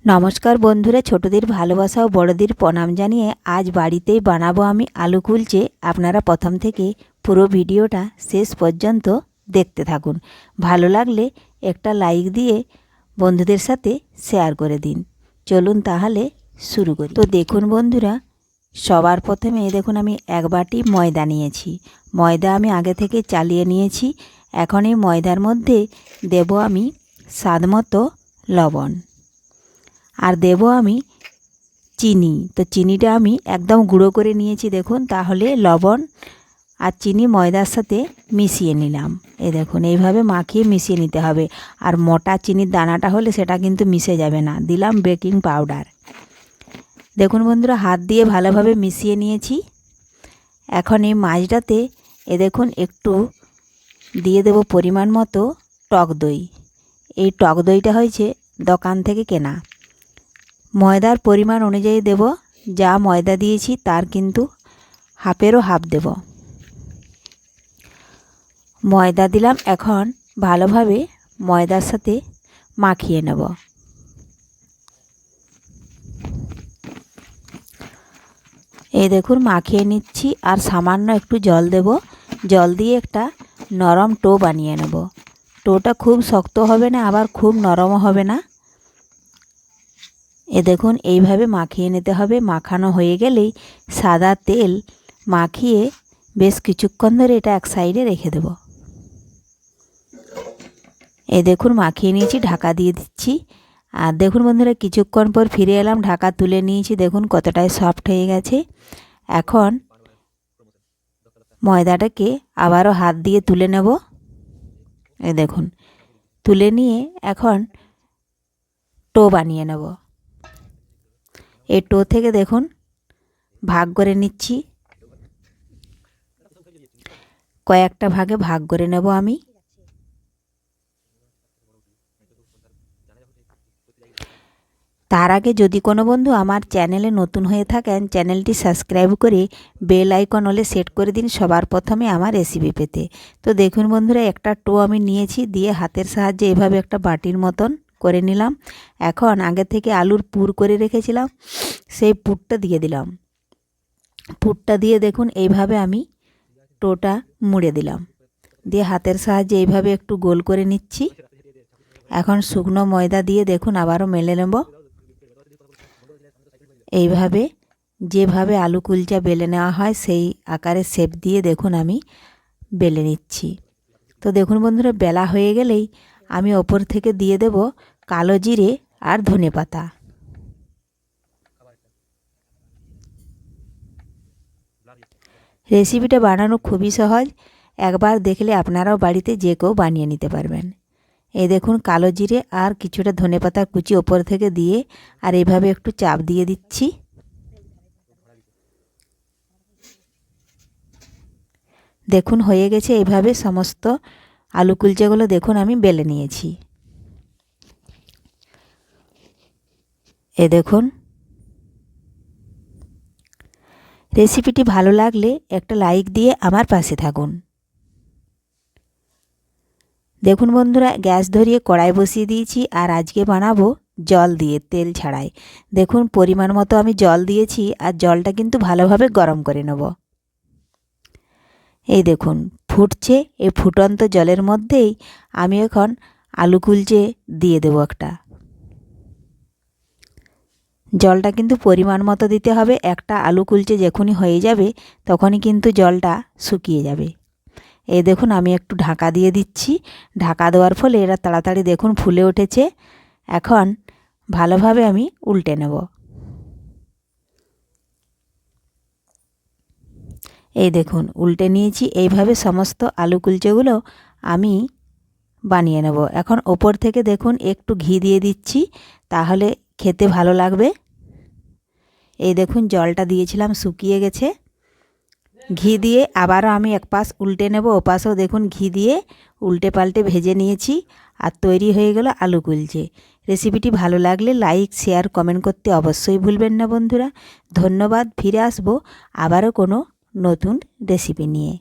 নমস্কার বন্ধুরা, ছোটদের ভালোবাসা ও বড়দের প্রণাম জানিয়ে আজ বাড়িতেই বানাবো আমি আলু কুলচে। আপনারা প্রথম থেকে পুরো ভিডিওটা শেষ পর্যন্ত দেখতে থাকুন। ভালো লাগলে একটা লাইক দিয়ে বন্ধুদের সাথে শেয়ার করে দিন। চলুন তাহলে শুরু করি। তো দেখুন বন্ধুরা, সবার প্রথমে দেখুন আমি এক বাটি ময়দা নিয়েছি। ময়দা আমি আগে থেকে চালিয়ে নিয়েছি। এখন এই ময়দার মধ্যে দেব আমি স্বাদমতো লবণ, আর দেব আমি চিনি। তো চিনিটা আমি একদম গুঁড়ো করে নিয়েছি দেখুন। তাহলে লবণ আর চিনি ময়দার সাথে মিশিয়ে নিলাম। এই দেখুন, এইভাবে মাখিয়ে মিশিয়ে নিতে হবে। আর মোটা চিনির দানাটা হলে সেটা কিন্তু মিশে যাবে না। দিলাম বেকিং পাউডার। দেখুন বন্ধুরা, হাত দিয়ে ভালোভাবে মিশিয়ে নিয়েছি। এখন এই মাছটাতে দেখুন একটু দিয়ে দেব পরিমাণ মতো টক দই। এই টক দইটা হয়েছে দোকান থেকে কেনা। ময়দার পরিমাণ অনুযায়ী দেব। যা ময়দা দিয়েছি তার কিন্তু হাফেরও হাফ দেব। ময়দা দিলাম। এখন ভালোভাবে ময়দার সাথে মাখিয়ে নেব। এই দেখুন মাখিয়ে নিচ্ছি। আর সামান্য একটু জল দেব। জল দিয়ে একটা নরম টো বানিয়ে নেব। টোটা খুব শক্ত হবে না, আবার খুব নরমও হবে না। দেখুন এইভাবে মাখিয়ে নিতে হবে। মাখানো হয়ে গেলেই সাদা তেল মাখিয়ে বেশ কিছুক্ষণ ধরে এটা এক সাইডে রেখে দেব। দেখুন মাখিয়ে নিয়েছি, ঢাকা দিয়ে দিচ্ছি। আর দেখুন বন্ধুরা, কিছুক্ষণ পর ফিরে এলাম, ঢাকা তুলে নিয়েছি। দেখুন কতটাই সফট হয়ে গেছে। এখন ময়দাটাকে আবারও হাত দিয়ে তুলে নেব। দেখুন তুলে নিয়ে এখন টো বানিয়ে নেব। এই টো থেকে দেখুন ভাগ করে নিচ্ছি। কয়েকটা ভাগে ভাগ করে নেব আমি। তার আগে যদি কোনো বন্ধু আমার চ্যানেলে নতুন হয়ে থাকেন, চ্যানেলটি সাবস্ক্রাইব করে বেল আইকন হলে সেট করে দিন সবার প্রথমে আমার রেসিপি পেতে। তো দেখুন বন্ধুরা, একটা টো আমি নিয়েছি, দিয়ে হাতের সাহায্যে এভাবে একটা বাটির মতন করে নিলাম। এখন আগে থেকে আলুর পুর করে রেখেছিলাম, সেই পুরটা দিয়ে দিলাম। পুরটা দিয়ে দেখুন এইভাবে আমি টোটা মুড়ে দিলাম। দিয়ে হাতের সাহায্যে এইভাবে একটু গোল করে নিচ্ছি। এখন শুকনো ময়দা দিয়ে দেখুন আবারও মেলে নেব। এইভাবে যেভাবে আলু কুলচা বেলে নেওয়া হয় সেই আকারে শেপ দিয়ে দেখুন আমি বেলে নিচ্ছি। তো দেখুন বন্ধুরা, বেলা হয়ে গেলেই আমি ওপর থেকে দিয়ে দেব কালো জিরে আর ধনেপাতা। রেসিপিটা বানানো খুবই সহজ। একবার দেখলে আপনারাও বাড়িতে যে কেউ বানিয়ে নিতে পারবেন। এই দেখুন কালো জিরে আর কিছুটা ধনেপাতা কুচি ওপর থেকে দিয়ে আর এইভাবে একটু চাপ দিয়ে দিচ্ছি। দেখুন হয়ে গেছে। এইভাবে সমস্ত আলু কুলচাগুলো দেখুন আমি বেলে নিয়েছি। দেখুন রেসিপিটি ভালো লাগলে একটা লাইক দিয়ে আমার পাশে থাকুন। দেখুন বন্ধুরা, গ্যাস ধরিয়ে কড়াই বসিয়ে দিয়েছি। আর আজকে বানাবো জল দিয়ে, তেল ছাড়াই। দেখুন পরিমাণ মতো আমি জল দিয়েছি। আর জলটা কিন্তু ভালোভাবে গরম করে নেব। এই দেখুন ফুটছে। এই ফুটন্ত জলের মধ্যেই আমি এখন আলু কুলচে দিয়ে দেবো একটা। জলটা কিন্তু পরিমাণ মতো দিতে হবে। একটা আলু কুলচে যখনই হয়ে যাবে তখনই কিন্তু জলটা শুকিয়ে যাবে। এই দেখুন আমি একটু ঢাকা দিয়ে দিচ্ছি। ঢাকা দেওয়ার ফলে এরা তাড়াতাড়ি দেখুন ফুলে উঠেছে। এখন ভালোভাবে আমি উল্টে নেব। এই দেখুন উল্টে নিয়েছি। এইভাবে সমস্ত আলু কুলচেগুলো আমি বানিয়ে নেব। এখন ওপর থেকে দেখুন একটু ঘি দিয়ে দিচ্ছি, তাহলে খেতে ভালো লাগবে। এই দেখুন জলটা দিয়েছিলাম শুকিয়ে গেছে। ঘি দিয়ে আবারও আমি এক পাশ উল্টে নেব। ওপাশেও দেখুন ঘি দিয়ে উল্টে পাল্টে ভেজে নিয়েছি। আর তৈরি হয়ে গেল আলু কুলচে। রেসিপিটি ভালো লাগলে লাইক শেয়ার কমেন্ট করতে অবশ্যই ভুলবেন না বন্ধুরা। ধন্যবাদ। ফিরে আসবো আবারও কোনো নতুন রেসিপি নিয়ে।